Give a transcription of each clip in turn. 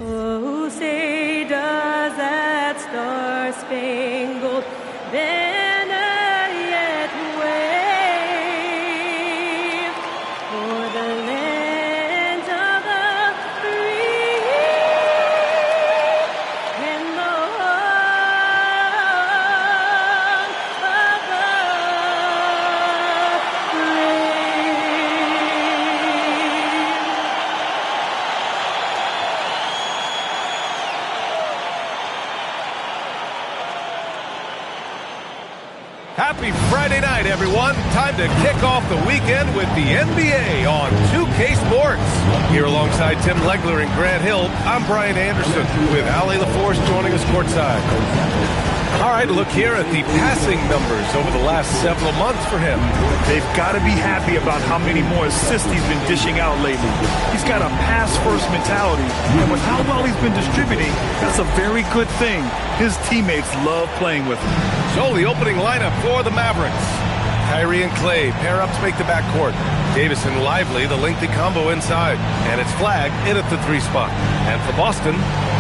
Oh, say does that star-spangled banner yet wave for the land of the free and the home of the Happy Friday night, everyone. Time to kick off the weekend with the NBA on 2K Sports. Here alongside Tim Legler and Grant Hill, I'm Brian Anderson with Ali LaForce joining us courtside. All right, look here at the passing numbers over the last several months for him. They've got to be happy about how many more assists he's been dishing out lately. He's got a pass-first mentality, and with how well he's been distributing, that's a very good thing. His teammates love playing with him. So the opening lineup for the Mavericks. Kyrie and Clay pair up to make the backcourt. Davis and Lively, the lengthy combo inside. And it's Flag in at the 3 spot. And for Boston,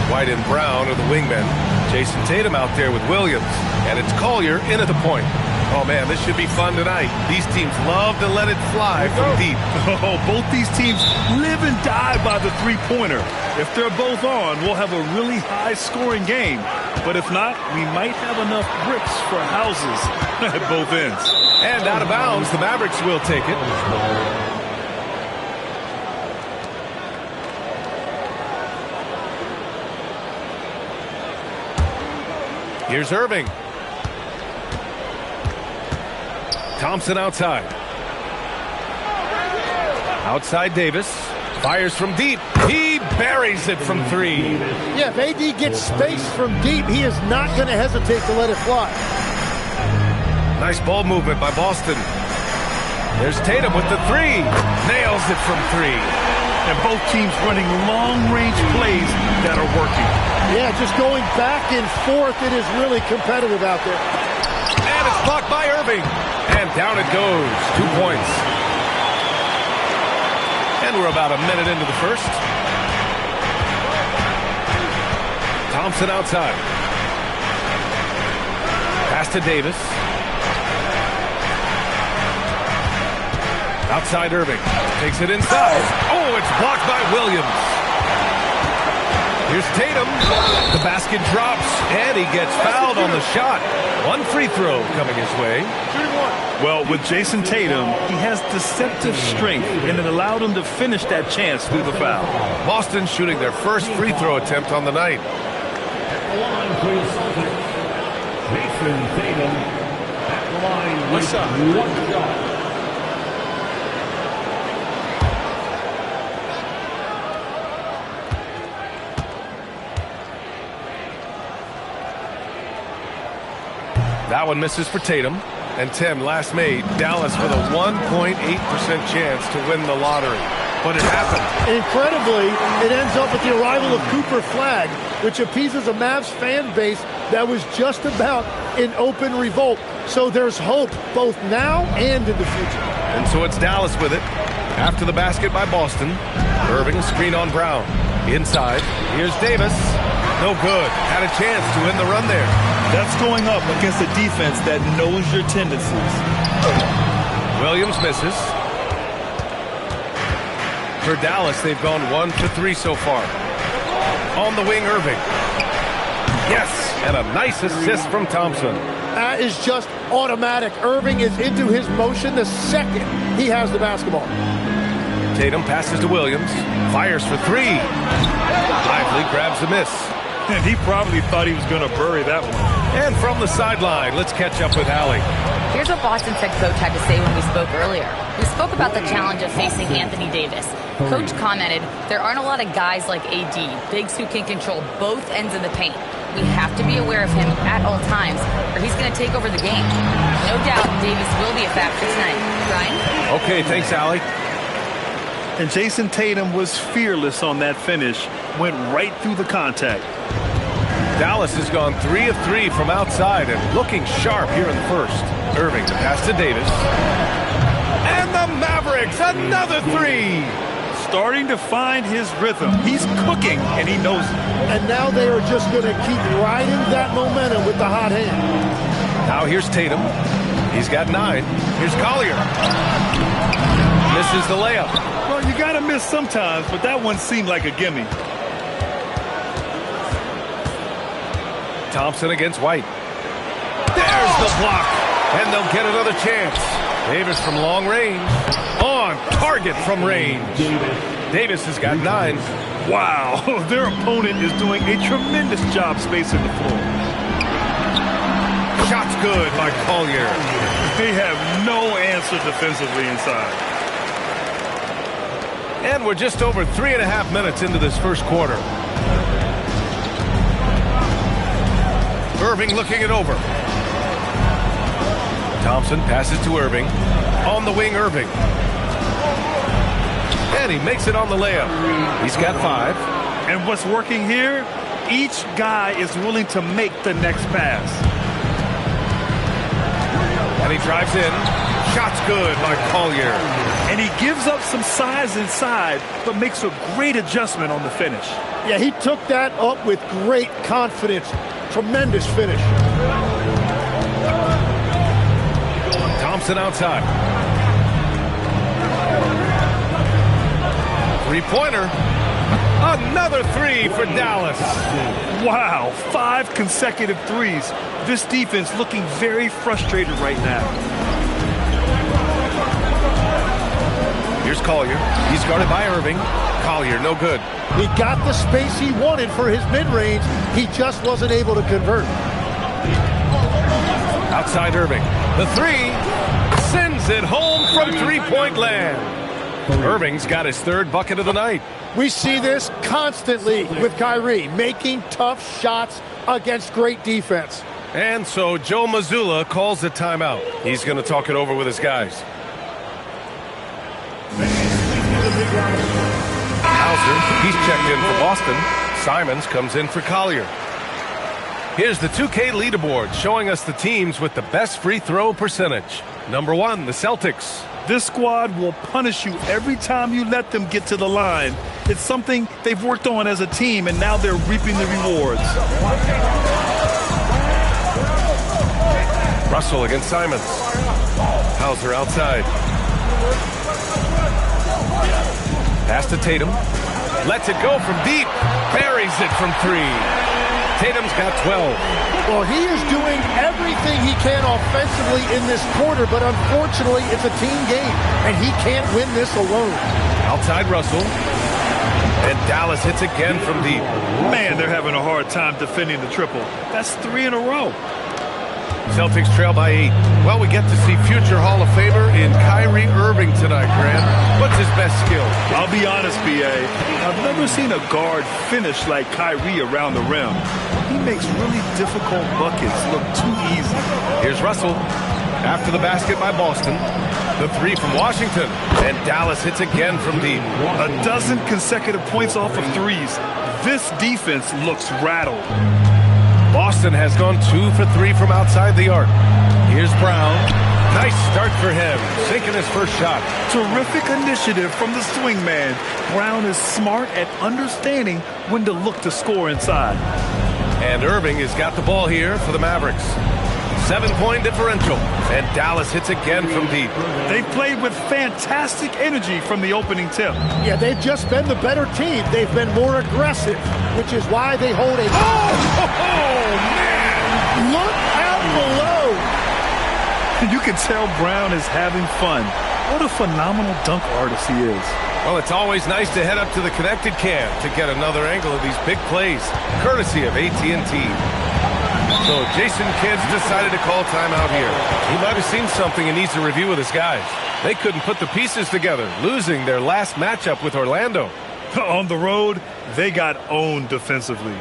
White and Brown are the wingmen. Jason Tatum out there with Williams. And it's Collier in at the point. Oh, man, this should be fun tonight. These teams love to let it fly from deep. Oh, both these teams live and die by the three-pointer. If they're both on, we'll have a really high-scoring game. But if not, we might have enough bricks for houses at both ends. And out of bounds, the Mavericks will take it. Here's Irving. Thompson outside. Outside Davis. Fires from deep. He buries it from 3. Yeah, if AD gets space from deep, he is not going to hesitate to let it fly. Nice ball movement by Boston. There's Tatum with the 3. Nails it from 3. And both teams running long-range plays that are working. Yeah, just going back and forth. It is really competitive out there. And it's blocked by Irving. And down it goes. 2 points. And we're about a minute into the first. Thompson outside. Pass to Davis. Outside Irving. Takes it inside. Oh, it's blocked by Williams. Here's Tatum. The basket drops, and he gets fouled on the shot. 1 free throw coming his way. 3-1. Well, with Jason Tatum, he has deceptive strength, and it allowed him to finish that chance through the foul. Boston shooting their first free throw attempt on the night. At the line for the Celtics, Jason Tatum. At the line with 1 shot. That one misses for Tatum. And Tim, last made, Dallas with a 1.8% chance to win the lottery. But it happened. Incredibly, it ends up with the arrival of Cooper Flag, which appeases a Mavs fan base that was just about in open revolt. So there's hope both now and in the future. And so it's Dallas with it. After the basket by Boston. Irving, screen on Brown. Inside. Here's Davis. No good. Had a chance to win the run there. That's going up against a defense that knows your tendencies. Williams misses. For Dallas, they've gone 1 for 3 so far. On the wing, Irving. Yes, and a nice assist from Thompson. That is just automatic. Irving is into his motion the second he has the basketball. Tatum passes to Williams. Fires for 3. Lively grabs a miss. And he probably thought he was going to bury that one. And from the sideline, let's catch up with Allie. Here's what Boston's head coach had to say when we spoke earlier. We spoke about the challenge of facing Anthony Davis. Coach commented, there aren't a lot of guys like AD, bigs who can control both ends of the paint. We have to be aware of him at all times, or he's going to take over the game. No doubt Davis will be a factor tonight. Ryan? Okay, thanks, Allie. And Jason Tatum was fearless on that finish. Went right through the contact. Dallas has gone 3 of 3 from outside and looking sharp here in the first. Irving to pass to Davis. And the Mavericks, another 3. Starting to find his rhythm. He's cooking, and he knows it. And now they are just going to keep riding that momentum with the hot hand. Now here's Tatum. He's got 9. Here's Collier. Misses the layup. Well, you got to miss sometimes, but that one seemed like a gimme. Thompson against White. There's the block. And they'll get another chance. Davis from long range. On target from range. Davis has got 9. Wow, their opponent is doing a tremendous job spacing the floor. Shot's good by Collier. They have no answer defensively inside. And we're just over 3.5 minutes into this first quarter. Irving looking it over. Thompson passes to Irving. On the wing, Irving. And he makes it on the layup. He's got 5. And what's working here? Each guy is willing to make the next pass. And he drives in. Shot's good by Collier. And he gives up some size inside, but makes a great adjustment on the finish. Yeah, he took that up with great confidence. Tremendous finish. Thompson outside. Three-pointer. Another 3 for Dallas. Wow, 5 consecutive threes. This defense looking very frustrated right now. Here's Collier. He's guarded by Irving. Collier, no good. He got the space he wanted for his mid-range. He just wasn't able to convert. Outside Irving. The 3 sends it home from three-point land. Irving's got his 3rd bucket of the night. We see this constantly with Kyrie, making tough shots against great defense. And so Joe Mazzulla calls the timeout. He's going to talk it over with his guys. Hauser, he's checked in for Boston. Simons comes in for Collier. Here's the 2K leaderboard showing us the teams with the best free throw percentage. Number 1, the Celtics. This squad will punish you every time you let them get to the line. It's something they've worked on as a team, and now they're reaping the rewards. Russell against Simons. Hauser outside. Pass to Tatum. Lets it go from deep. Buries it from 3. Tatum's got 12. Well, he is doing everything he can offensively in this quarter, but unfortunately, it's a team game, and he can't win this alone. Outside Russell. And Dallas hits again from deep. Man, they're having a hard time defending the triple. That's 3 in a row. Celtics trail by 8. Well, we get to see future Hall of Famer in Kyrie Irving tonight, Grant. What's his best skill? I'll be honest, B.A. I've never seen a guard finish like Kyrie around the rim. He makes really difficult buckets look too easy. Here's Russell. After the basket by Boston. The 3 from Washington. And Dallas hits again from deep. A dozen consecutive points off of threes. This defense looks rattled. Boston has gone 2 for 3 from outside the arc. Here's Brown. Nice start for him, sinking his first shot. Terrific initiative from the swingman. Brown is smart at understanding when to look to score inside. And Irving has got the ball here for the Mavericks. 7-point differential. And Dallas hits again from deep. They've played with fantastic energy from the opening tip. Yeah, they've just been the better team. They've been more aggressive, which is why they hold a... Oh, man! Look out below! You can tell Brown is having fun. What a phenomenal dunk artist he is. Well, it's always nice to head up to the connected cam to get another angle of these big plays, courtesy of AT&T. So Jason Kidd's decided to call timeout here. He might have seen something and needs to review with his guys. They couldn't put the pieces together, losing their last matchup with Orlando. On the road, they got owned defensively.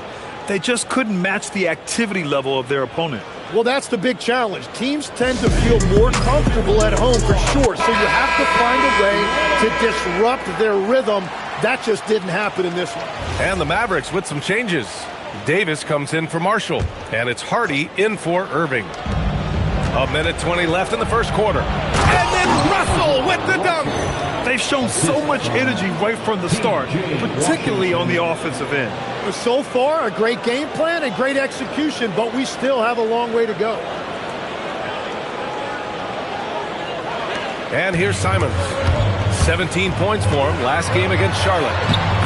They just couldn't match the activity level of their opponent. Well, that's the big challenge. Teams tend to feel more comfortable at home for sure, so you have to find a way to disrupt their rhythm. That just didn't happen in this one. And the Mavericks with some changes. Davis comes in for Marshall, and it's Hardy in for Irving. 1:20 left in the first quarter. And then Russell with the dunk. They've shown so much energy right from the start, particularly on the offensive end. So far, a great game plan and great execution, but we still have a long way to go. And here's Simons. 17 points for him last game against Charlotte.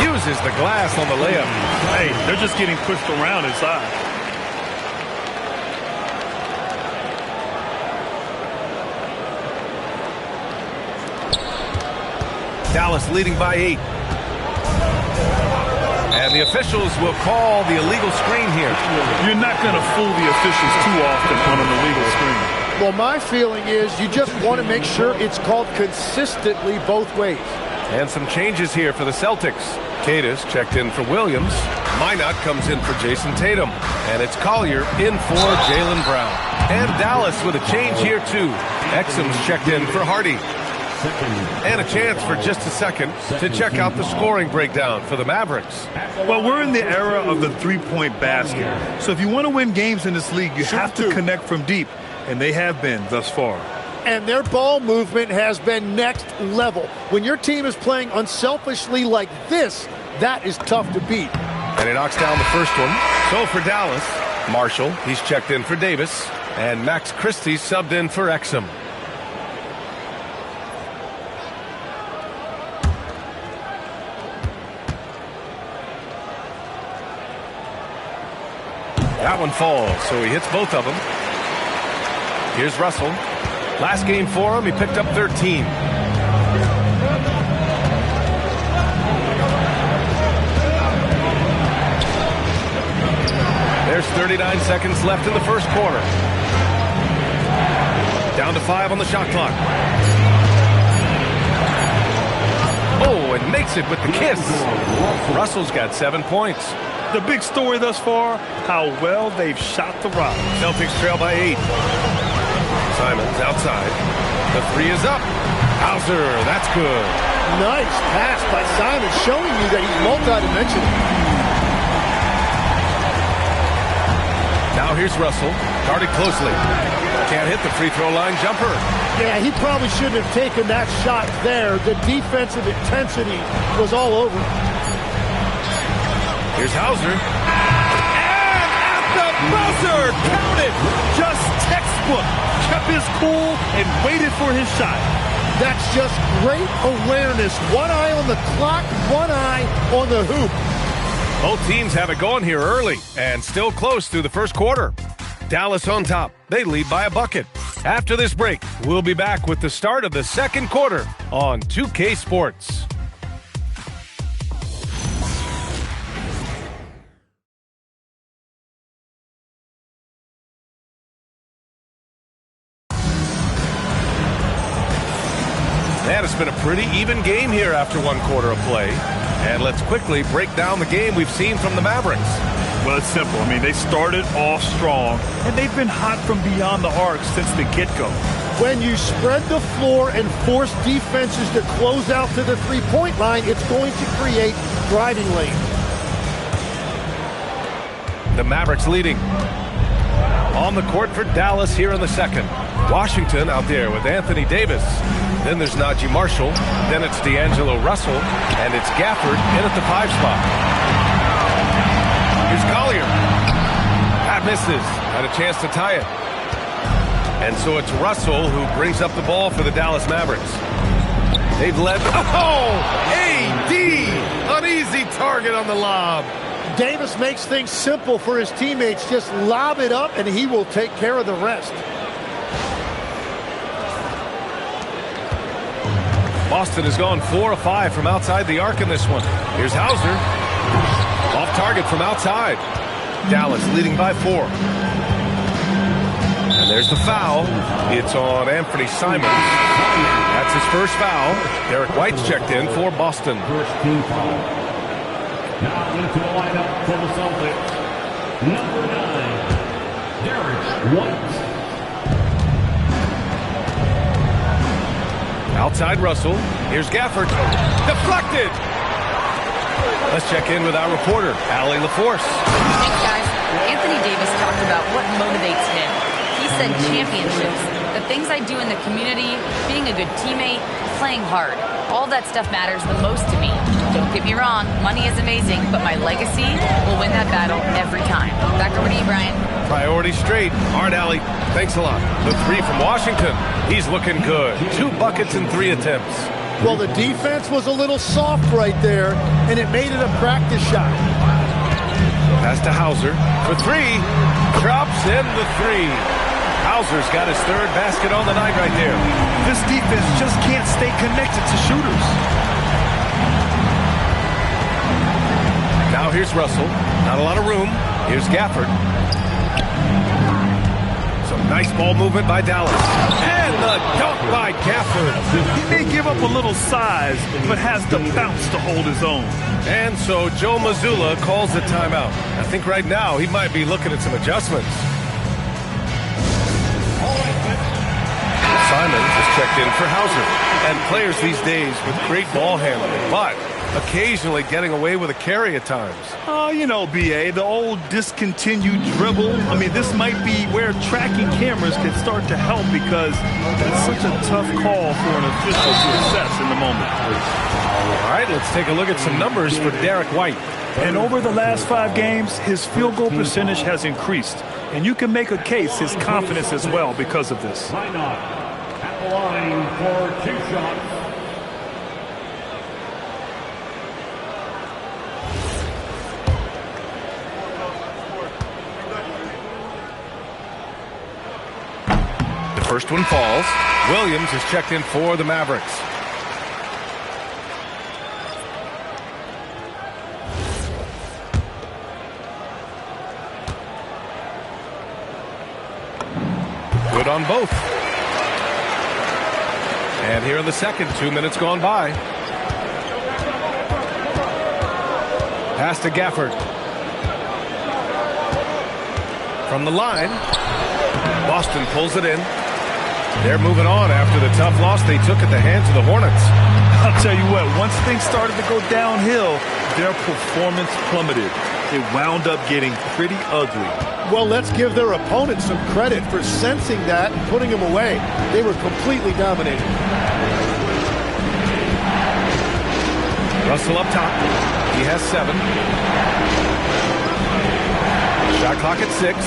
Uses the glass on the layup. Hey, they're just getting pushed around inside. Dallas leading by 8. And the officials will call the illegal screen here. You're not going to fool the officials too often on an illegal screen. Well, my feeling is you just want to make sure it's called consistently both ways. And some changes here for the Celtics. Cadis checked in for Williams. Minot comes in for Jason Tatum. And it's Collier in for Jaylen Brown. And Dallas with a change here, too. Exum's checked in for Hardy. And a chance for just a second to check out the scoring breakdown for the Mavericks. Well, we're in the era of the three-point basket. So if you want to win games in this league, you have to connect from deep. And they have been thus far. And their ball movement has been next level. When your team is playing unselfishly like this, that is tough to beat. And he knocks down the first one. So for Dallas, Marshall, he's checked in for Davis. And Max Christie subbed in for Exum. That one falls, so he hits both of them. Here's Russell. Last game for him, he picked up 13. There's 39 seconds left in the first quarter. Down to 5 on the shot clock. Oh, and makes it with the kiss. Russell's got 7 points. The big story thus far, how well they've shot the rock. Celtics trail by 8. Simons outside. The 3 is up. Hauser, that's good. Nice pass by Simons, showing you that he's multidimensional. Now here's Russell, guarded closely. Can't hit the free throw line jumper. Yeah, he probably shouldn't have taken that shot there. The defensive intensity was all over. Here's Hauser. And at the buzzer, count it. Just textbook. Kept his cool and waited for his shot. That's just great awareness. One eye on the clock, one eye on the hoop. Both teams have it going here early and still close through the first quarter. Dallas on top. They lead by a bucket. After this break, we'll be back with the start of the second quarter on 2K Sports. And it's been a pretty even game here after one quarter of play. And let's quickly break down the game we've seen from the Mavericks. Well, it's simple. I mean, they started off strong, and they've been hot from beyond the arc since the get-go. When you spread the floor and force defenses to close out to the three-point line, it's going to create driving lanes. The Mavericks leading. On the court for Dallas here in the second. Washington out there with Anthony Davis. Then there's Najee Marshall. Then it's D'Angelo Russell. And it's Gafford in at the 5 spot. Here's Collier. That misses. Had a chance to tie it. And so it's Russell who brings up the ball for the Dallas Mavericks. They've led. Oh! AD! An easy target on the lob. Davis makes things simple for his teammates. Just lob it up and he will take care of the rest. Boston has gone 4 of 5 from outside the arc in this one. Here's Hauser. Off target from outside. Dallas leading by 4. And there's the foul. It's on Anthony Simons. That's his first foul. Derek White's checked in for Boston. First team foul. Now into the lineup for the Celtics. Number 9, Derek White. Outside Russell. Here's Gafford. Deflected. Let's check in with our reporter, Allie LaForce. Thanks, guys. Anthony Davis talked about what motivates him. He said championships, the things I do in the community, being a good teammate, playing hard. All that stuff matters the most to me. Don't get me wrong, money is amazing, but my legacy will win that battle every time. Back over to you, Brian. Priority straight. Hard, Allie. Thanks a lot. The 3 from Washington. He's looking good. 2 buckets in 3 attempts. Well, the defense was a little soft right there, and it made it a practice shot. Pass to Hauser for 3. Drops in the 3. Hauser's got his 3rd basket on the night right there. This defense just can't stay connected to shooters. Now here's Russell. Not a lot of room. Here's Gafford. Some nice ball movement by Dallas. And the dunk by Gafford. He may give up a little size, but has the bounce to hold his own. And so Joe Mazzulla calls the timeout. I think right now he might be looking at some adjustments. Simons is checked in for Hauser. And players these days with great ball handling, but occasionally getting away with a carry at times. Oh, you know, B.A., the old discontinued dribble. I mean, this might be where tracking cameras can start to help because it's such a tough call for an official to assess in the moment. All right, let's take a look at some numbers for Derek White. And over the last 5 games, his field goal percentage has increased. And you can make a case his confidence as well because of this. Why not? At the line for 2 shots. First one falls. Williams is checked in for the Mavericks. Good on both. And here in the second, 2 minutes gone by. Pass to Gafford. From the line, Boston pulls it in. They're moving on after the tough loss they took at the hands of the Hornets. I'll tell you what, once things started to go downhill, their performance plummeted. It wound up getting pretty ugly. Well, let's give their opponent some credit for sensing that and putting them away. They were completely dominated. Russell up top. He has 7. Shot clock at 6.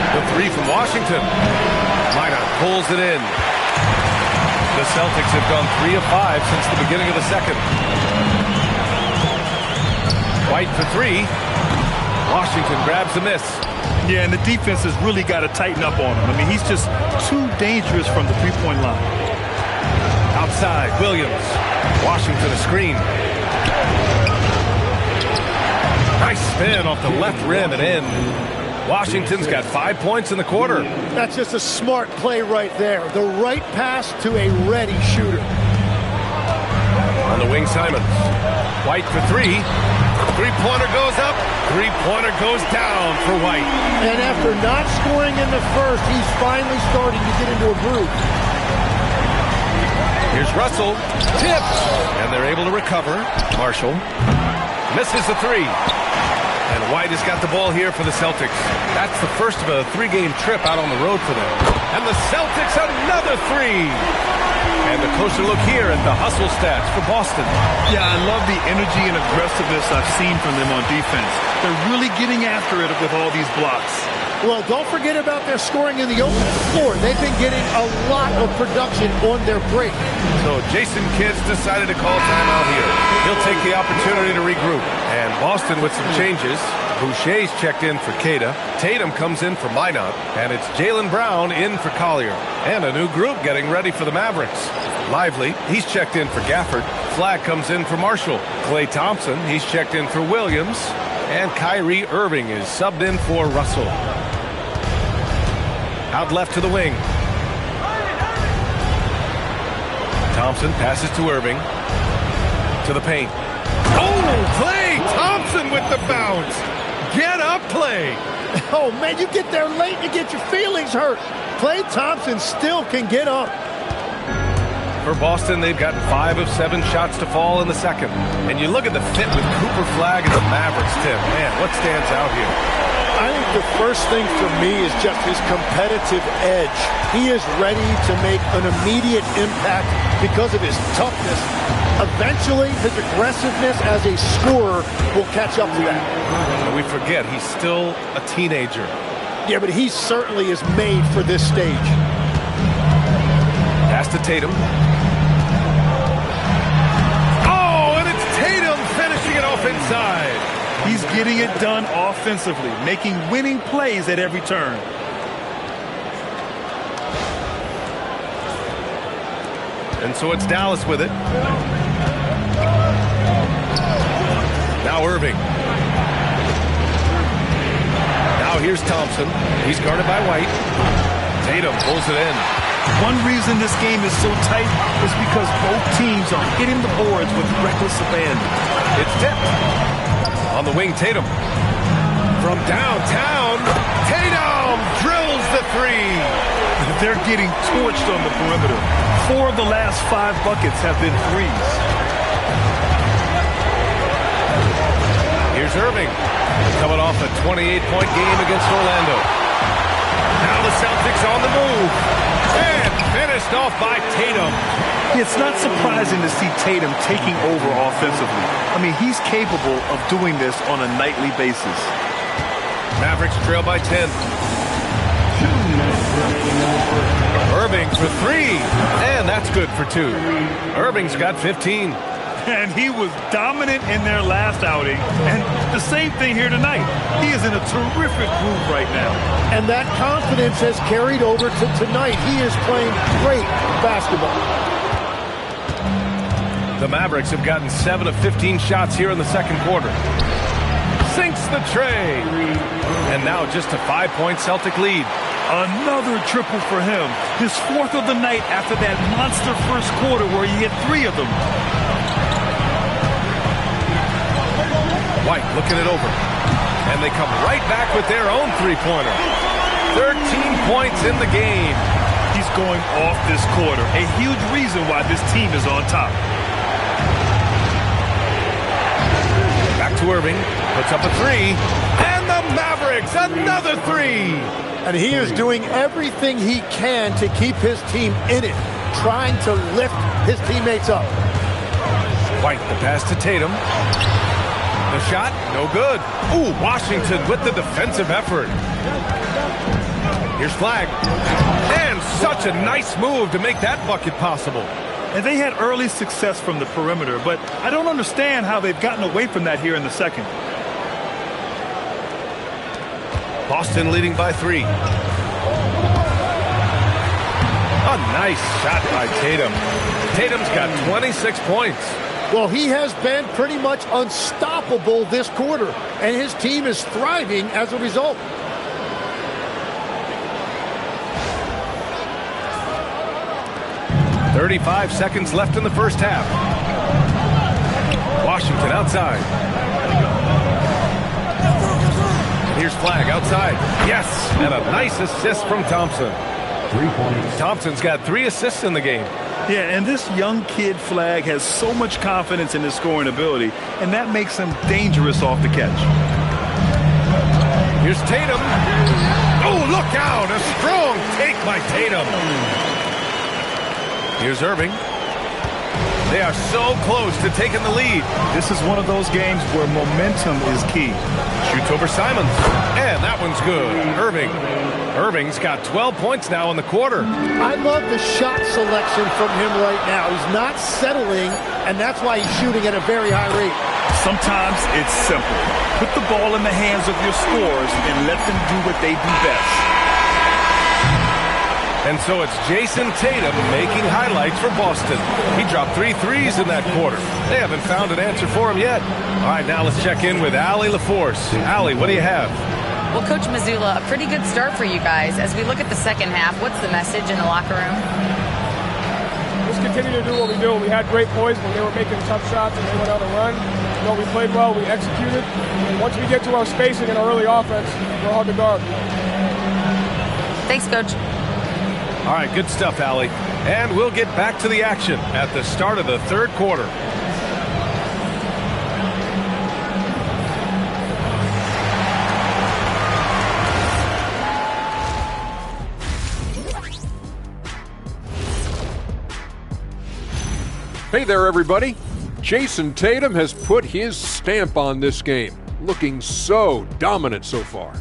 The 3 from Washington. Minot pulls it in. The Celtics have gone 3 of 5 since the beginning of the second. White for 3. Washington grabs the miss. Yeah, and the defense has really got to tighten up on him. I mean, he's just too dangerous from the three-point line. Outside, Williams. Washington a screen. Nice spin off the left rim and in. Washington's got 5 points in the quarter. That's just a smart play right there. The right pass to a ready shooter. On the wing, Simons. White for 3. Three-pointer goes up. Three-pointer goes down for White. And after not scoring in the first, he's finally starting to get into a groove. Here's Russell. Tipped. And they're able to recover. Marshall misses the 3. And White has got the ball here for the Celtics. That's the first of a 3-game trip out on the road for them. And the Celtics another 3. And a closer look here at the hustle stats for Boston. Yeah, I love the energy and aggressiveness I've seen from them on defense. They're really getting after it with all these blocks. Well, don't forget about their scoring in the open floor. They've been getting a lot of production on their break. So Jason Kidd's decided to call timeout here. He'll take the opportunity to regroup. And Boston with some changes. Boucher's checked in for Queta. Tatum comes in for Minot. And it's Jaylen Brown in for Collier. And a new group getting ready for the Mavericks. Lively, he's checked in for Gafford. Flagg comes in for Marshall. Klay Thompson, he's checked in for Williams. And Kyrie Irving is subbed in for Russell. Out left to the wing. Thompson passes to Irving. To the paint. Oh, Klay Thompson with the bounce. Get up, Klay. Oh, man, you get there late and you get your feelings hurt. Klay Thompson still can get up. For Boston, they've gotten 5 of 7 shots to fall in the second. And you look at the fit with Cooper Flagg and the Mavericks, Tim. Man, what stands out here? I think the first thing for me is just his competitive edge. He is ready to make an immediate impact because of his toughness. Eventually, his aggressiveness as a scorer will catch up to that. And we forget, he's still a teenager. Yeah, but he certainly is made for this stage. Pass to Tatum. Oh, and it's Tatum finishing it off inside. He's getting it done offensively, making winning plays at every turn. And so it's Dallas with it. Now Irving. Now here's Thompson. He's guarded by White. Tatum pulls it in. One reason this game is so tight is because both teams are hitting the boards with reckless abandon. It's tipped. On the wing, Tatum. From downtown, Tatum drills the three. They're getting torched on the perimeter. 4 of the last 5 buckets have been threes. Here's Irving, coming off a 28-point game against Orlando. Now the Celtics on the move. And finished off by Tatum. It's not surprising to see Tatum taking over offensively. I mean, he's capable of doing this on a nightly basis. Mavericks trail by 10. Irving for 3, and that's good for 2. Irving's got 15. And he was dominant in their last outing. And the same thing here tonight. He is in a terrific groove right now. And that confidence has carried over to tonight. He is playing great basketball. The Mavericks have gotten 7 of 15 shots here in the second quarter. Sinks the tray. And now just a 5-point Celtic lead. Another triple for him. His 4th of the night after that monster first quarter where he hit 3 of them. White looking it over. And they come right back with their own three-pointer. 13 points in the game. He's going off this quarter. A huge reason why this team is on top. Back to Irving. Puts up a 3. And the Mavericks, another 3. And he is doing everything he can to keep his team in it, trying to lift his teammates up. White, the pass to Tatum. The shot, no good. Ooh, Washington with the defensive effort. Here's Flagg. And such a nice move to make that bucket possible. And they had early success from the perimeter, but I don't understand how they've gotten away from that here in the second. Boston leading by 3. A nice shot by Tatum. Tatum's got 26 points. Well, he has been pretty much unstoppable this quarter, and his team is thriving as a result. .35 seconds left in the first half. Washington outside. Here's Flagg outside. Yes, and a nice assist from Thompson. 3 points. Thompson's got 3 assists in the game. Yeah, and this young kid Flagg has so much confidence in his scoring ability, and that makes him dangerous off the catch. Here's Tatum. Oh, look out! A strong take by Tatum. Here's Irving. They are so close to taking the lead. This is one of those games where momentum is key. Shoots over Simons. And that one's good. Irving's got 12 points now in the quarter. I love the shot selection from him right now. He's not settling, and that's why he's shooting at a very high rate. Sometimes it's simple. Put the ball in the hands of your scorers and let them do what they do best. And so it's Jason Tatum making highlights for Boston. He dropped 3 threes in that quarter. They haven't found an answer for him yet. All right, now let's check in with Allie LaForce. Allie, what do you have? Well, Coach Mazzulla, a pretty good start for you guys. As we look at the second half, what's the message in the locker room? Just continue to do what we do. We had great poise when they were making tough shots and they went on a run. We played well, we executed. Once we get to our spacing and our early offense, we're hard to guard. Thanks, Coach. All right, good stuff, Allie. And we'll get back to the action at the start of the third quarter. Hey there, everybody. Jason Tatum has put his stamp on this game, looking so dominant so far.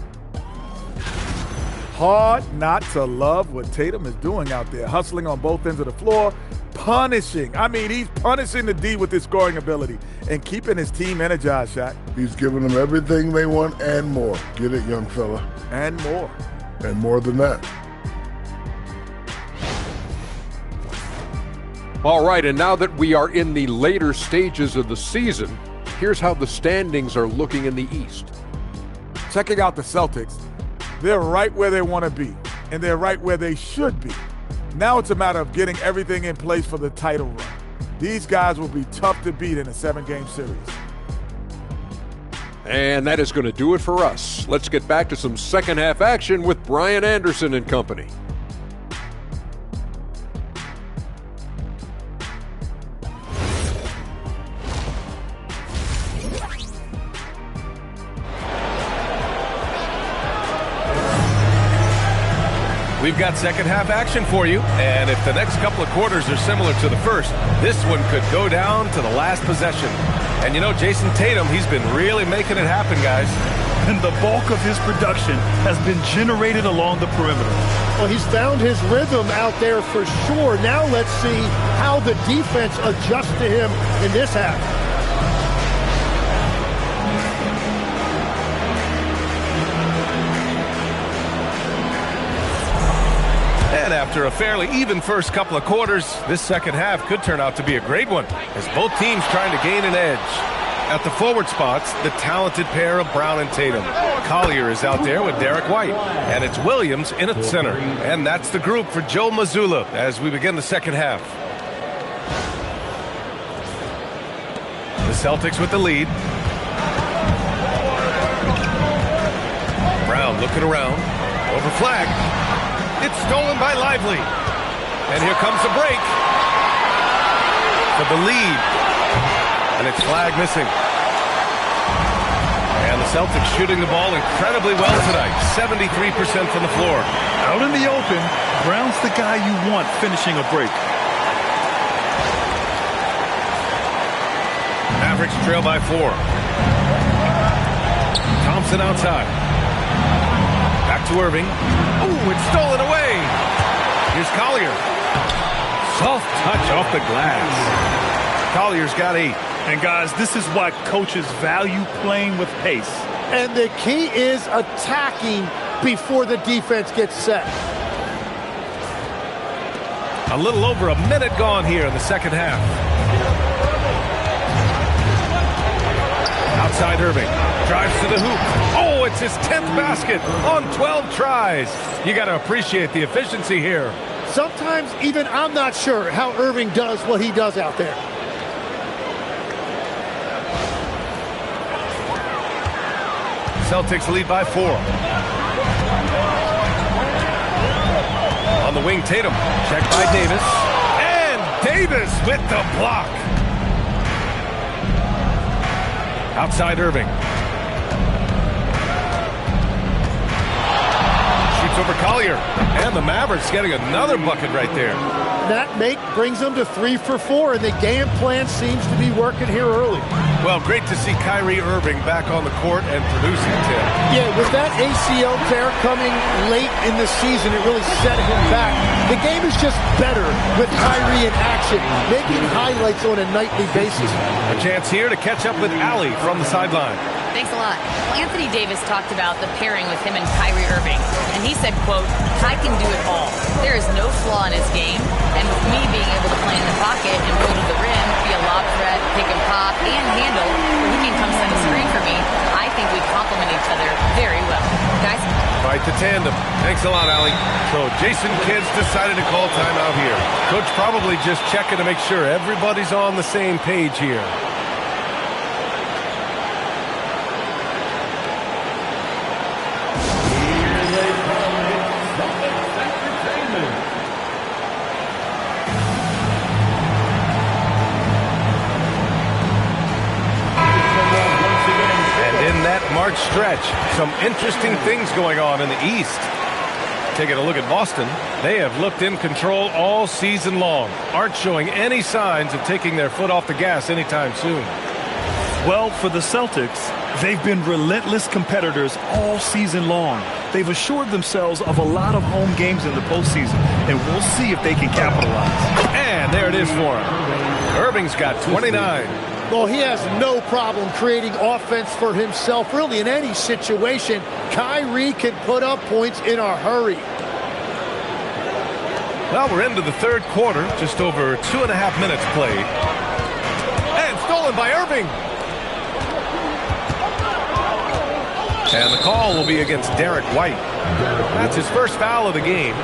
Hard not to love what Tatum is doing out there, hustling on both ends of the floor, punishing. I mean, he's punishing the D with his scoring ability and keeping his team energized, Shaq. He's giving them everything they want and more. Get it, young fella. And more. And more than that. All right, and now that we are in the later stages of the season, here's how the standings are looking in the East. Checking out the Celtics, they're right where they want to be, and they're right where they should be. Now it's a matter of getting everything in place for the title run. These guys will be tough to beat in a 7-game series. And that is going to do it for us. Let's get back to some second-half action with Brian Anderson and company. We've got second half action for you, and if the next couple of quarters are similar to the first, this one could go down to the last possession. And you know, Jason Tatum, he's been really making it happen, guys. And the bulk of his production has been generated along the perimeter. Well, he's found his rhythm out there for sure. Now let's see how the defense adjusts to him in this half. And after a fairly even first couple of quarters, this second half could turn out to be a great one, as both teams trying to gain an edge. At the forward spots, the talented pair of Brown and Tatum. Collier is out there with Derek White, and it's Williams in at center. And that's the group for Joe Mazzulla as we begin the second half. The Celtics with the lead. Brown looking around. Over flag. It's stolen by Lively. And here comes the break for the lead. And it's flag missing. And the Celtics shooting the ball incredibly well tonight. 73% from the floor. Out in the open, Brown's the guy you want finishing a break. Mavericks trail by 4. Thompson outside. Back to Irving. Oh, it's stolen away. Here's Collier. Soft touch off the glass. Collier's got 8. And guys, this is why coaches value playing with pace. And the key is attacking before the defense gets set. A little over a minute gone here in the second half. Outside Irving. Drives to the hoop. Oh, it's his 10th basket on 12 tries. You got to appreciate the efficiency here. Sometimes even I'm not sure how Irving does what he does out there. Celtics lead by 4. On the wing, Tatum. Checked by Davis. And Davis with the block. Outside Irving. Shoots over Collier. And the Mavericks getting another bucket right there. That make brings them to 3 for 4, and the game plan seems to be working here early. Well, great to see Kyrie Irving back on the court and producing, Tim. Yeah, with that ACL tear coming late in the season, it really set him back. The game is just better with Kyrie in action, making highlights on a nightly basis. A chance here to catch up with Allie from the sideline. Thanks a lot. Well, Anthony Davis talked about the pairing with him and Kyrie Irving, and he said, quote, "I can do it all. There is no flaw in his game, and with me being able to play in the pocket and go to the rim, be a lob threat, pick and pop, and handle, where he can come set a screen for me, I think we complement each other very well." Guys? Quite the tandem. Thanks a lot, Allie. So Jason Kidd's decided to call timeout here. Coach probably just checking to make sure everybody's on the same page here. stretch. Some interesting things going on in the East. Taking a look at Boston, they have looked in control all season long. Aren't showing any signs of taking their foot off the gas anytime soon. Well, for the Celtics, they've been relentless competitors all season long. They've assured themselves of a lot of home games in the postseason, and we'll see if they can capitalize. And there it is for him. Irving's got 29. Well, he has no problem creating offense for himself, really, in any situation. Kyrie can put up points in a hurry. Well, we're into the third quarter, just over 2.5 minutes played. And stolen by Irving. And the call will be against Derek White. That's his first foul of the game.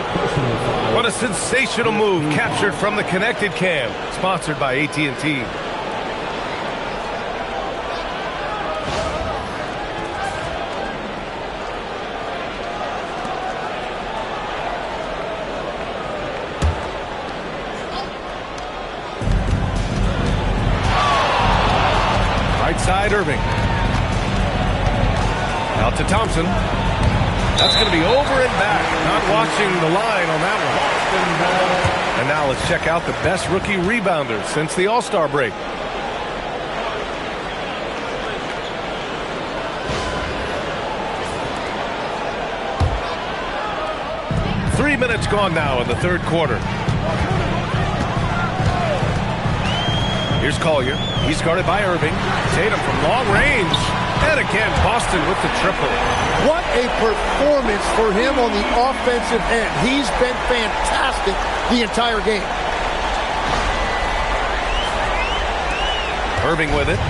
What a sensational move captured from the connected cam, sponsored by AT&T. Right side, Irving. Out to Thompson. That's going to be over and back. Not watching the line on that one. And now let's check out the best rookie rebounder since the All-Star break. Three minutes gone now in the third quarter. Here's Collier. He's guarded by Irving. Tatum from long range. And again, Boston with the triple. What a performance for him on the offensive end. He's been fantastic the entire game. Irving with it.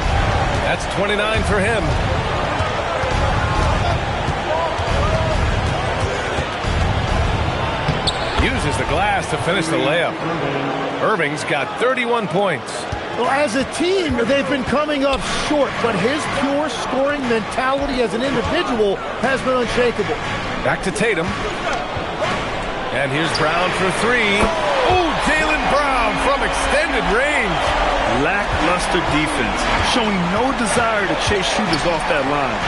That's 29 for him. Uses the glass to finish the layup. Irving's got 31 points. Well, as a team, they've been coming up short, but his pure scoring mentality as an individual has been unshakable. Back to Tatum. And here's Brown for three. Oh, Jaylen Brown from extended range. Lackluster defense, showing no desire to chase shooters off that line.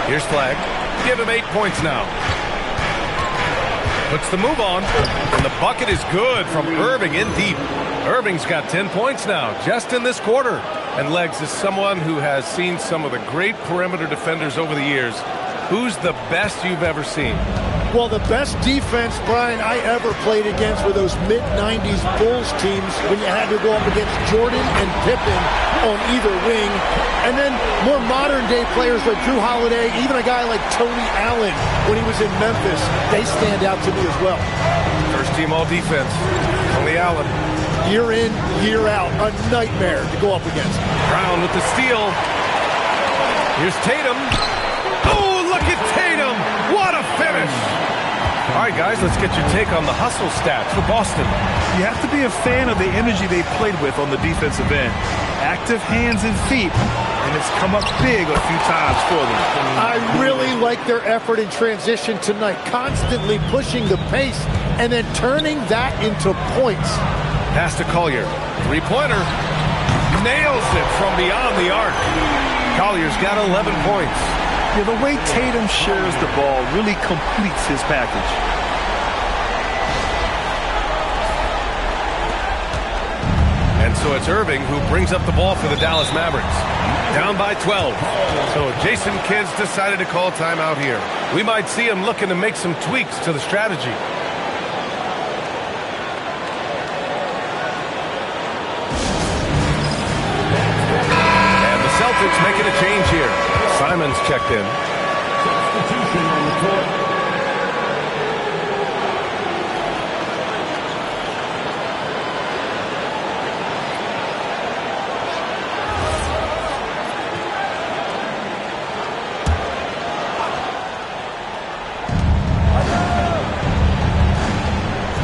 Here's Flag. Give him 8 points now. Puts the move on, and the bucket is good from Irving in deep. Irving's got 10 points now, just in this quarter. And Legs is someone who has seen some of the great perimeter defenders over the years. Who's the best you've ever seen? Well, the best defense, Brian, I ever played against were those mid-90s Bulls teams when you had to go up against Jordan and Pippen on either wing. And then more modern-day players like Drew Holiday, even a guy like Tony Allen when he was in Memphis, they stand out to me as well. First team all-defense, Tony Allen. Year in, year out, a nightmare to go up against. Brown with the steal. Here's Tatum. Oh, look at Tatum! What a finish! All right, guys, let's get your take on the hustle stats for Boston. You have to be a fan of the energy they played with on the defensive end. Active hands and feet, and it's come up big a few times for them. I really like their effort in transition tonight, constantly pushing the pace and then turning that into points. Pass to Collier. Three-pointer. Nails it from beyond the arc. Collier's got 11 points. Yeah, the way Tatum shares the ball really completes his package. And so it's Irving who brings up the ball for the Dallas Mavericks. Down by 12. So Jason Kidd's decided to call timeout here. We might see him looking to make some tweaks to the strategy. And the Celtics making a change here. Simon's checked in. Substitution on the court.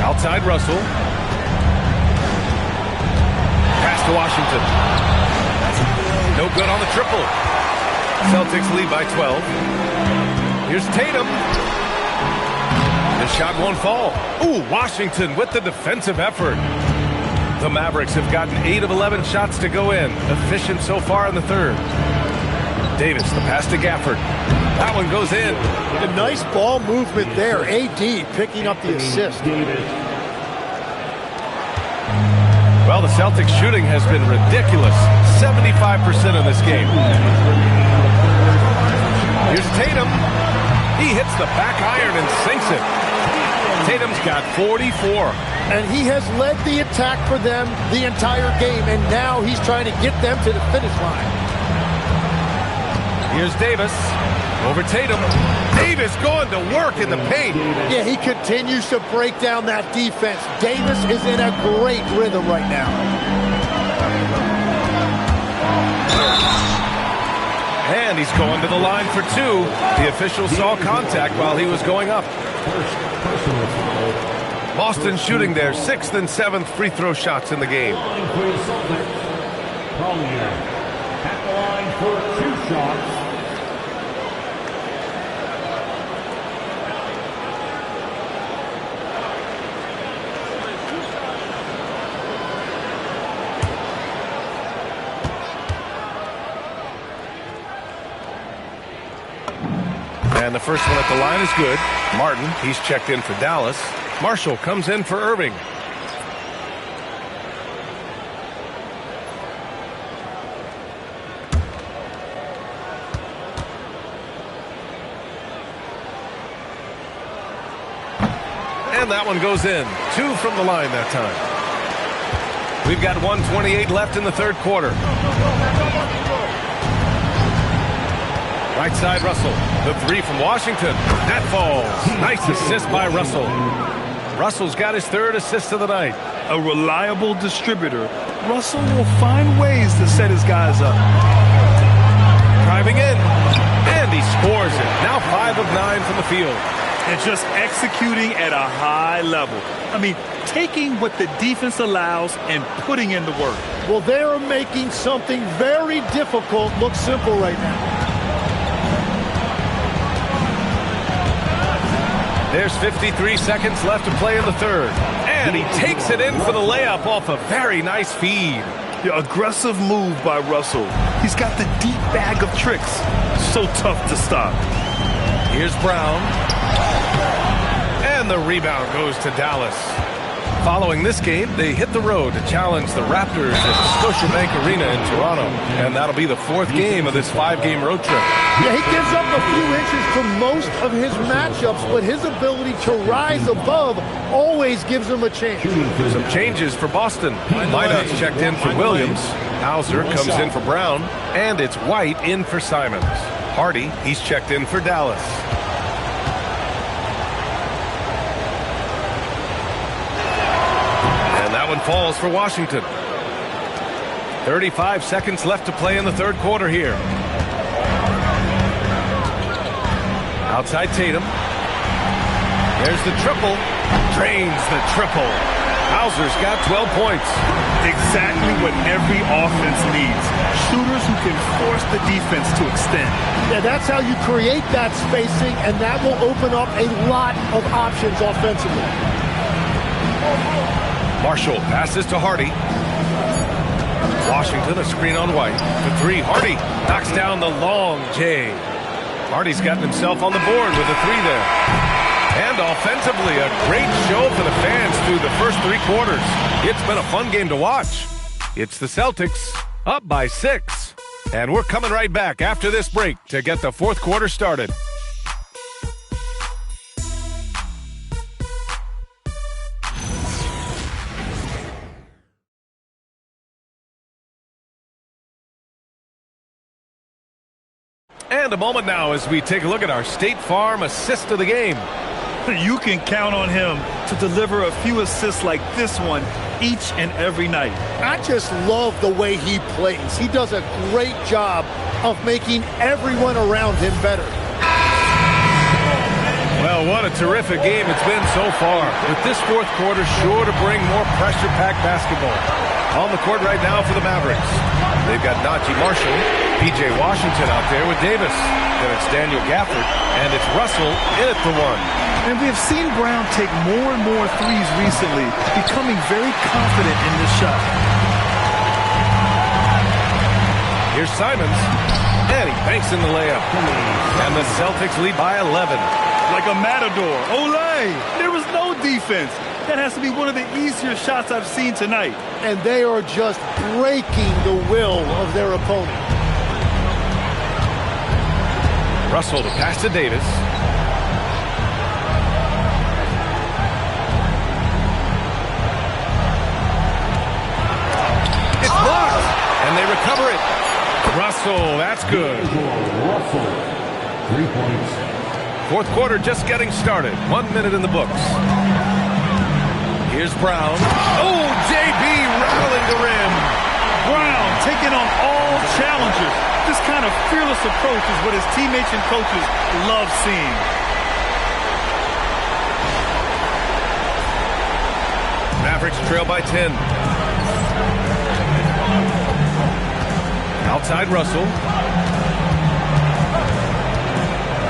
Outside Russell. Pass to Washington. No good on the triple. Celtics lead by 12. Here's Tatum. The shot won't fall. Ooh, Washington with the defensive effort. The Mavericks have gotten 8 of 11 shots to go in. Efficient so far in the third. Davis, the pass to Gafford. That one goes in. A nice ball movement there. AD picking up the assist. Well, the Celtics shooting has been ridiculous. 75% in this game. Here's Tatum. He hits the back iron and sinks it. Tatum's got 44. And he has led the attack for them the entire game, and now he's trying to get them to the finish line. Here's Davis. Over Tatum. Davis going to work in the paint. Yeah, he continues to break down that defense. Davis is in a great rhythm right now. And he's going to the line for two. The official saw contact while he was going up. Boston shooting their 6th and 7th free throw shots in the game. At the line for 2 shots. And the first one at the line is good. Martin, he's checked in for Dallas. Marshall comes in for Irving. And that one goes in. 2 from the line that time. We've got 1:28 left in the third quarter. Right side, Russell. The 3 from Washington. That falls. Nice assist by Russell. Russell's got his 3rd assist of the night. A reliable distributor. Russell will find ways to set his guys up. Driving in. And he scores it. Now 5 of 9 from the field. And just executing at a high level. I mean, taking what the defense allows and putting in the work. Well, they are making something very difficult look simple right now. There's 53 seconds left to play in the third. And he takes it in for the layup off a very nice feed. The aggressive move by Russell. He's got the deep bag of tricks. So tough to stop. Here's Brown. And the rebound goes to Dallas. Following this game, they hit the road to challenge the Raptors at Scotiabank Arena in Toronto. And that'll be the 4th game of this 5-game road trip. Yeah, he gives up a few inches to most of his matchups, but his ability to rise above always gives him a chance. Some changes for Boston. Minot's checked in for Williams. Hauser comes in for Brown. And it's White in for Simons. Hardy, he's checked in for Dallas. Falls for Washington. 35 seconds left to play in the third quarter here. Outside Tatum. There's the triple. Drains the triple. Hauser's got 12 points. Exactly what every offense needs. Shooters who can force the defense to extend. Yeah, that's how you create that spacing, and that will open up a lot of options offensively. Marshall passes to Hardy. Washington, a screen on White. The 3, Hardy knocks down the long J. Hardy's gotten himself on the board with a 3 there. And offensively, a great show for the fans through the first 3 quarters. It's been a fun game to watch. It's the Celtics up by 6. And we're coming right back after this break to get the 4th quarter started. And a moment now as we take a look at our State Farm assist of the game. You can count on him to deliver a few assists like this one each and every night. I just love the way he plays. He does a great job of making everyone around him better. Well, what a terrific game it's been so far. With this 4th quarter sure to bring more pressure-packed basketball. On the court right now for the Mavericks. They've got Najee Marshall, P.J. Washington out there with Davis. Then it's Daniel Gafford, and it's Russell in at the 1. And we have seen Brown take more and more threes recently, becoming very confident in this shot. Here's Simons, and he banks in the layup. And the Celtics lead by 11. Like a matador. Olay! There was no defense. That has to be one of the easier shots I've seen tonight. And they are just breaking the will of their opponent. Russell to pass to Davis. It's blocked, and they recover it. Russell, that's good. Russell, 3 points. Fourth quarter just getting started. 1 minute in the books. Here's Brown. Oh, JB rattling the rim. Brown taking on all challenges. This kind of fearless approach is what his teammates and coaches love seeing. Mavericks trail by 10. Outside Russell.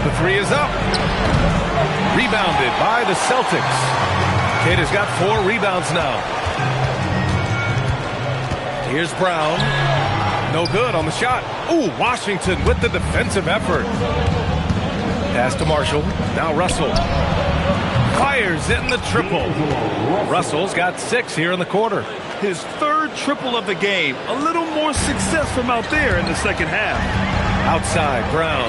The three is up. Rebounded by the Celtics. Cade has got 4 rebounds now. Here's Brown. No good on the shot. Ooh, Washington with the defensive effort. Pass to Marshall. Now Russell. Fires in the triple. Russell's got 6 here in the quarter. His third triple of the game. A little more success from out there in the second half. Outside, Brown.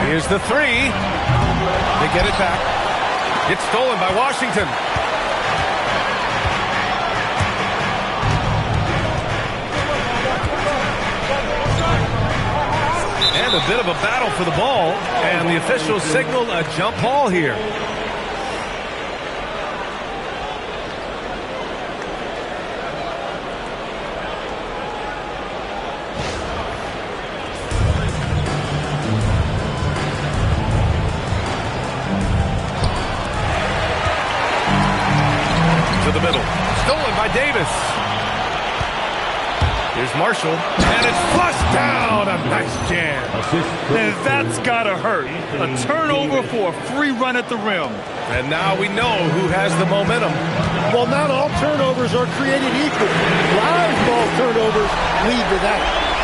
Here's the 3. They get it back. It's stolen by Washington. And a bit of a battle for the ball. And the officials signal a jump ball here. To the middle. Stolen by Davis. Here's Marshall. And it's flushed down. A nice jam. And that's gotta hurt. A turnover for a free run at the rim. And now we know who has the momentum. Well, not all turnovers are created equal. Live ball turnovers lead to that.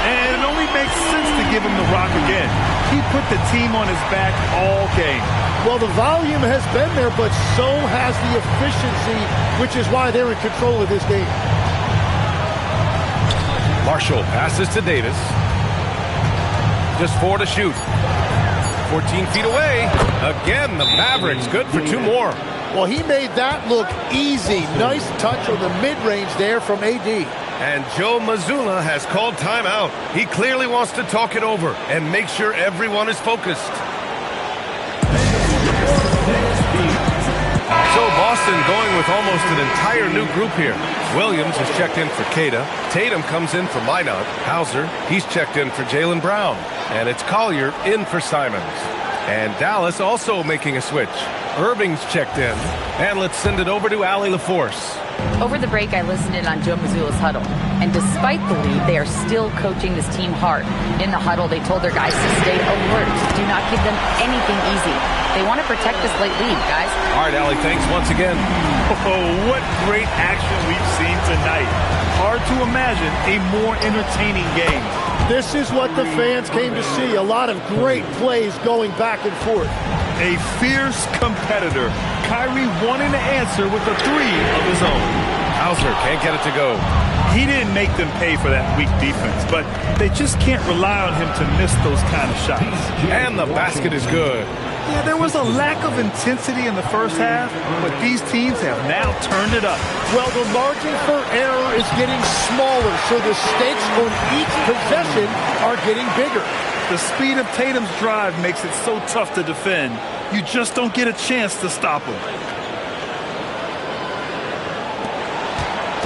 And it only makes sense to give him the rock again. He put the team on his back all game. Well, the volume has been there, but so has the efficiency, which is why they're in control of this game. Marshall passes to Davis. Just 4 to shoot. 14 feet away. Again, the Mavericks good for 2 more. Well, he made that look easy. Nice touch on the mid-range there from AD. And Joe Mazzulla has called timeout. He clearly wants to talk it over and make sure everyone is focused. So Boston going with almost an entire new group here. Williams has checked in for Queta. Tatum comes in for Minot. Hauser, he's checked in for Jaylen Brown. And it's Collier in for Simons. And Dallas also making a switch. Irving's checked in. And let's send it over to Allie LaForce. Over the break, I listened in on Joe Mazzulla's huddle. And despite the lead, they are still coaching this team hard. In the huddle, they told their guys to stay alert. Do not give them anything easy. They want to protect this late lead, guys. All right, Allie, thanks once again. Oh, what great action we've seen tonight. Hard to imagine a more entertaining game. This is what the fans came to see. A lot of great plays going back and forth. A fierce competitor. Kyrie wanting to answer with a 3 of his own. Hauser can't get it to go. He didn't make them pay for that weak defense, but they just can't rely on him to miss those kind of shots. And the basket is good. Yeah, there was a lack of intensity in the first half, but these teams have now turned it up. Well, the margin for error is getting smaller, so the stakes on each possession are getting bigger. The speed of Tatum's drive makes it so tough to defend. You just don't get a chance to stop him.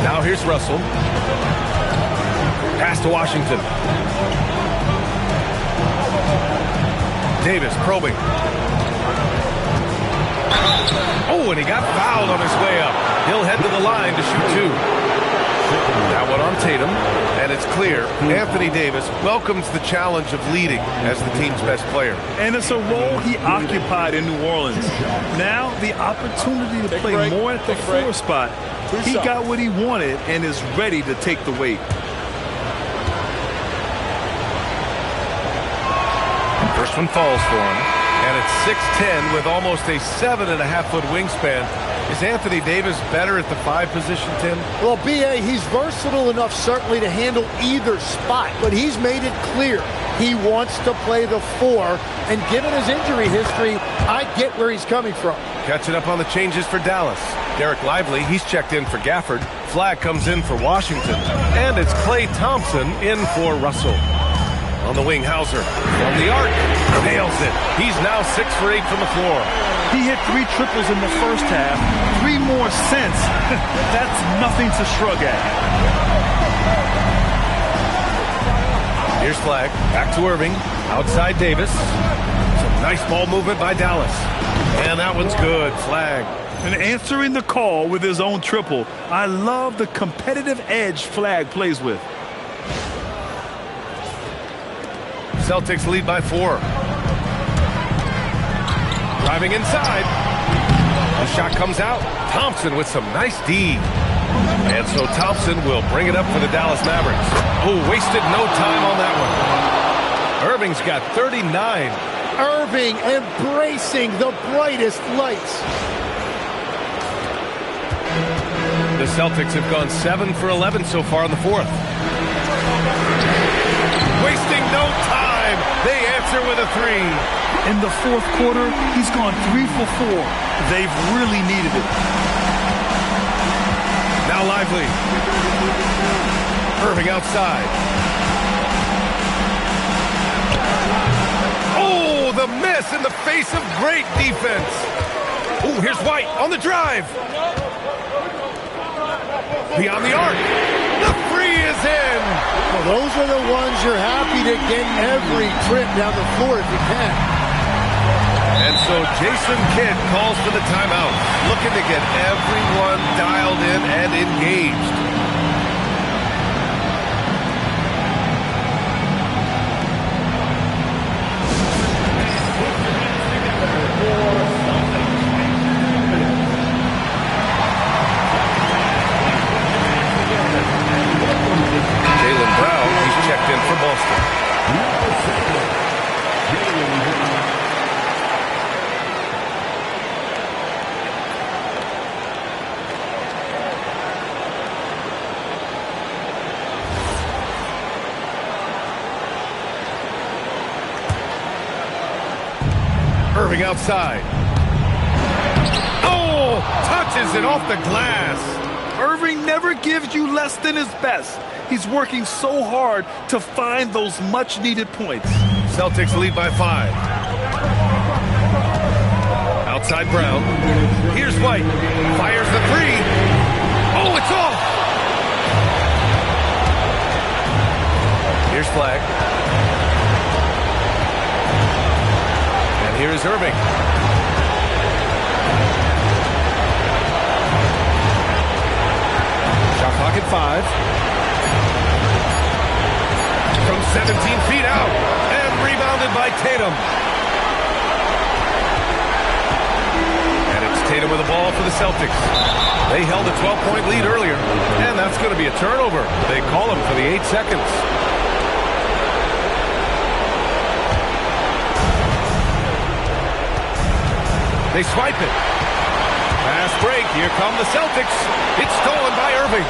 Now here's Russell. Pass to Washington. Davis probing. Oh, and he got fouled on his way up. He'll head to the line to shoot 2. That one on Tatum, and it's clear Anthony Davis welcomes the challenge of leading as the team's best player. And it's a role he occupied in New Orleans. Now the opportunity to play more at the 4 spot. He got what he wanted and is ready to take the weight. First one falls for him, and it's 6'10" with almost a 7.5-foot wingspan. Is Anthony Davis better at the 5 position, Tim? Well, B.A., he's versatile enough certainly to handle either spot, but he's made it clear he wants to play the 4, and given his injury history, I get where he's coming from. Catching up on the changes for Dallas. Derek Lively, he's checked in for Gafford. Flag comes in for Washington, and it's Klay Thompson in for Russell. On the wing, Hauser from the arc, nails it. He's now 6 for 8 from the floor. He hit 3 triples in the first half, 3 more since. That's nothing to shrug at. Here's Flag, back to Irving, outside Davis. Some nice ball movement by Dallas. And that one's good, Flag. And answering the call with his own triple. I love the competitive edge Flag plays with. Celtics lead by 4. Driving inside. The shot comes out. Thompson with some nice D. And so Thompson will bring it up for the Dallas Mavericks. Oh, wasted no time on that one. Irving's got 39. Irving embracing the brightest lights. The Celtics have gone 7 for 11 so far in the 4th. Wasting no time. They answer with a 3. In the 4th quarter, he's gone 3 for 4. They've really needed it. Now Lively. Irving outside. Oh, the miss in the face of great defense. Oh, here's White on the drive. Beyond the arc. The 3 is in. Well, those are the ones you're happy to get every trip down the floor if you can. And so Jason Kidd calls for the timeout, looking to get everyone dialed in and engaged. Jaylen Brown, he's checked in for Boston. Irving outside. Oh, touches it off the glass. Irving never gives you less than his best. He's working so hard to find those much-needed points. Celtics lead by 5. Outside Brown. Here's White. Fires the 3. Oh, it's off. Here's Flag. And here's Irving. Shot clock at 5. From 17 feet out, and rebounded by Tatum. And it's Tatum with the ball for the Celtics. They held a 12-point lead earlier, and that's going to be a turnover. They call him for the 8 seconds. They swipe it. Fast break. Here come the Celtics. It's stolen by Irving.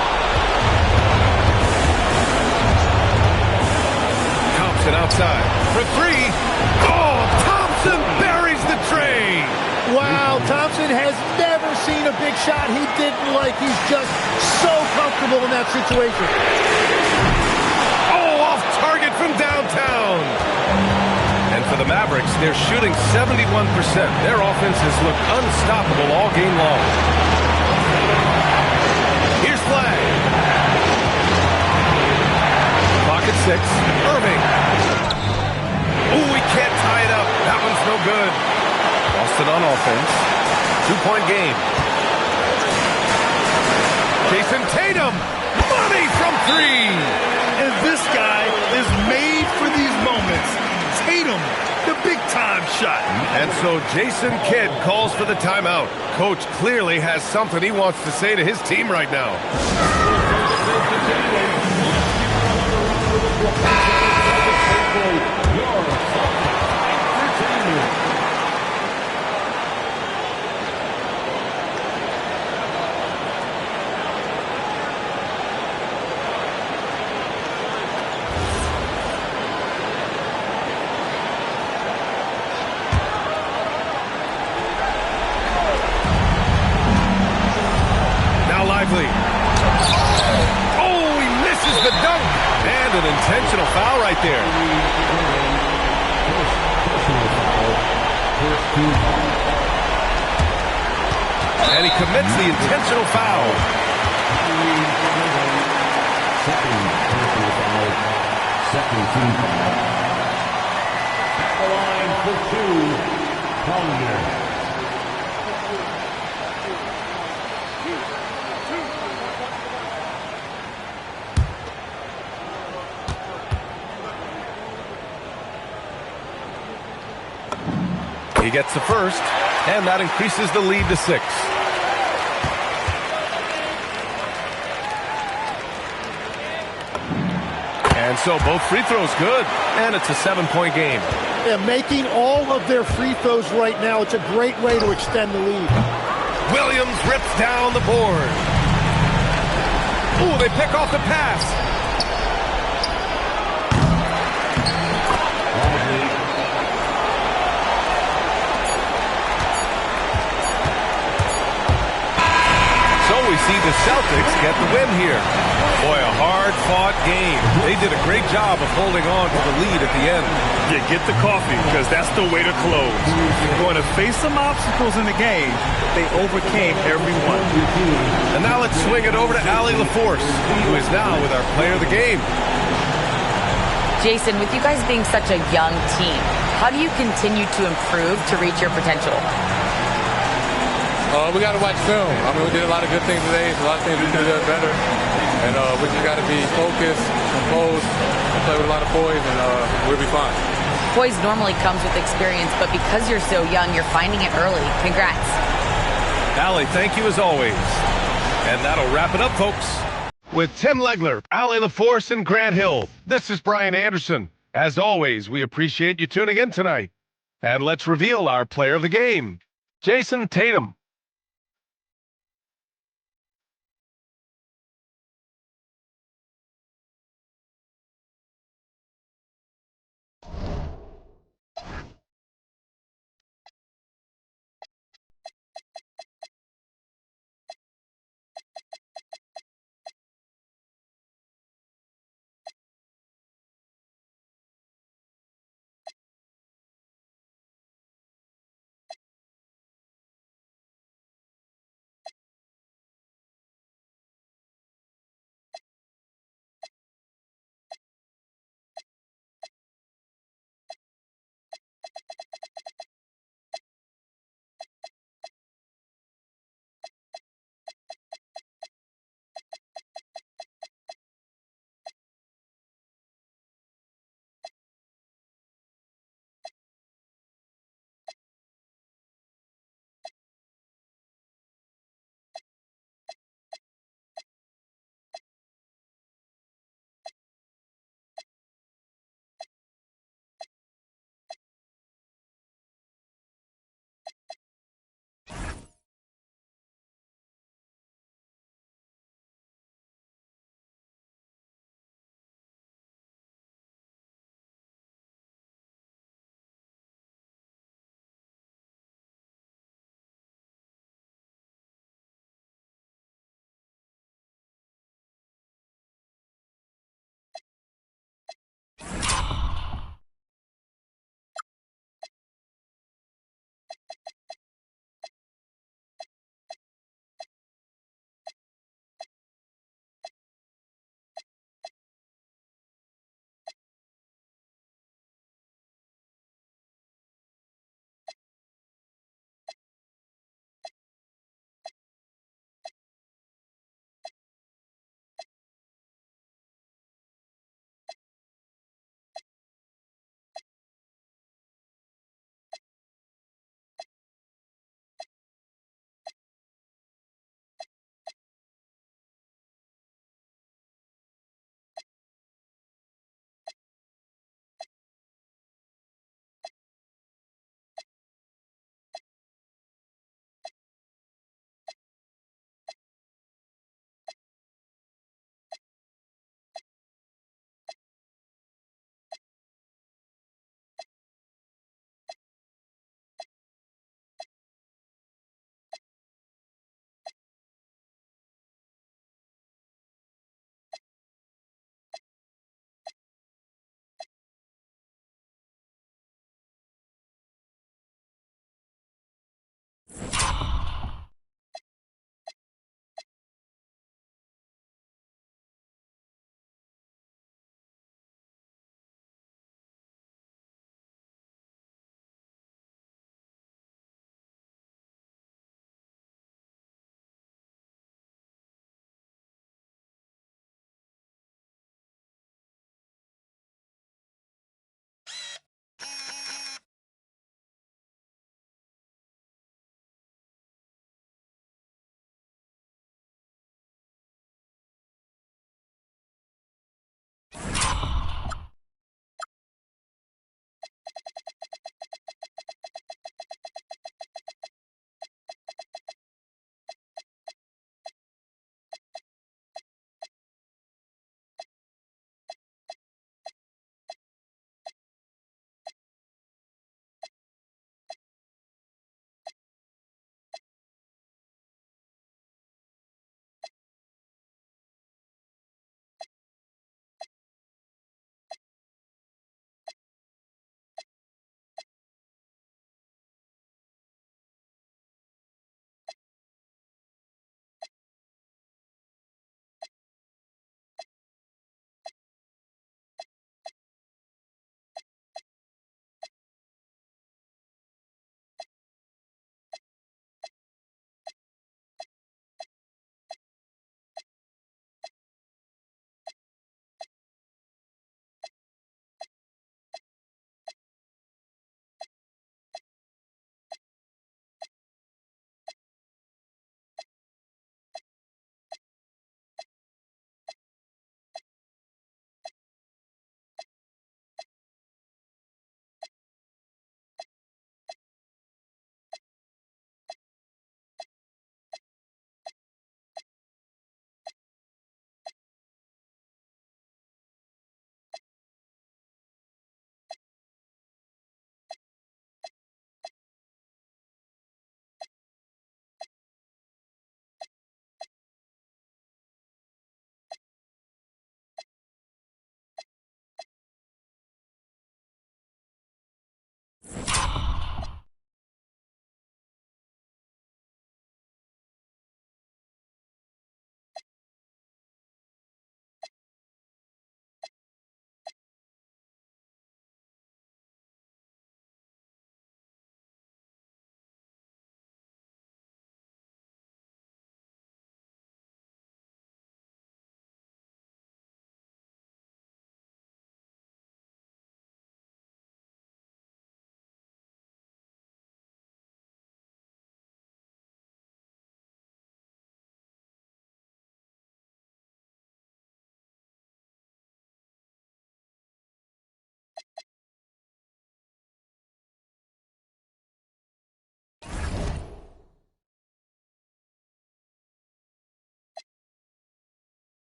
Thompson outside for 3. Oh, Thompson buries the tray. Wow, Thompson has never seen a big shot he didn't like. He's just so comfortable in that situation. Oh, off target from downtown. And for the Mavericks, they're shooting 71%. Their offense has looked unstoppable all game long. Here's Flag. Clock at 6. Irving. Oh, we can't tie it up. That one's no good. Boston on offense. 2-point game. Jason Tatum. money from three. And this guy is made for these moments. Tatum, the big-time shot. And so Jason Kidd calls for the timeout. Coach clearly has something he wants to say to his team right now. Lively. Oh, he misses the dunk. And an intentional foul right there. And he commits the intentional foul. Second team foul. At the line for two, Collier. He gets the first, and that increases the lead to 6. And so both free throws good, and it's a 7-point game. Yeah, making all of their free throws right now, it's a great way to extend the lead. Williams rips down the board. Ooh, they pick off the pass. We see the Celtics get the win here. Boy, a hard-fought game. They did a great job of holding on to the lead at the end. Yeah, get the coffee, because that's the way to close. You're going to face some obstacles in the game. They overcame every one. And now let's swing it over to Allie LaForce, who is now with our player of the game. Jason, with you guys being such a young team, how do you continue to improve to reach your potential? We got to watch film. I mean, we did a lot of good things today. A lot of things we could have done better. And we just got to be focused, composed, and play with a lot of poise, and we'll be fine. Poise normally comes with experience, but because you're so young, you're finding it early. Congrats. Allie, thank you as always. And that'll wrap it up, folks. With Tim Legler, Allie LaForce, and Grant Hill, this is Brian Anderson. As always, we appreciate you tuning in tonight. And let's reveal our player of the game, Jason Tatum.